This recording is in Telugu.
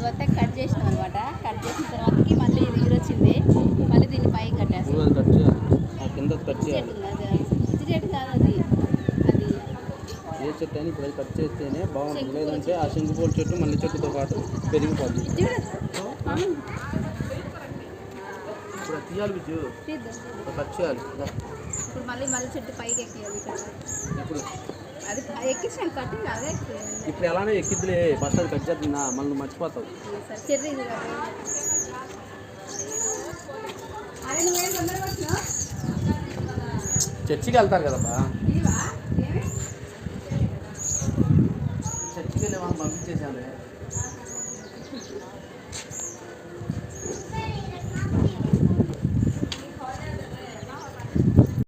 ఇది మొత్తం కట్ చేసినాం అనమాట. కట్ చేసిన తర్వాతకి మళ్ళీ ఇది వచ్చింది, మళ్ళీ దీన్ని పైకి కట్టేస్తాం. కట్ చేయాలి, కింద కట్ చేయాలి. పిచ్చి చెట్టు కాదు అది, అది ఏ చెట్టు అని ఇప్పుడు కట్ చేస్తేనే బాగుంటుంది, లేదంటే ఆ శంకుపూల చెట్టు మళ్ళీ చెట్టుతో పాటు పెరిగిపోతుంది. ఇప్పుడు తీయాలి బిజ్జు, కట్ చేయాలి. ఇప్పుడు మళ్ళీ చెట్టు పైకి ఎక్కియాలి. ఇప్పుడు అది ఎక్కించాను, కట్టింగ్ అదే. ఇప్పుడు ఎలానే ఎక్కిద్దిలే, ఫస్ట్ అది కట్ చేస్తున్నా మళ్ళీ మర్చిపోతావు. చెర్రీ చర్చికి వెళ్తారు కదబ్బా, చర్చికి వెళ్ళి మనం పంపించేసాను.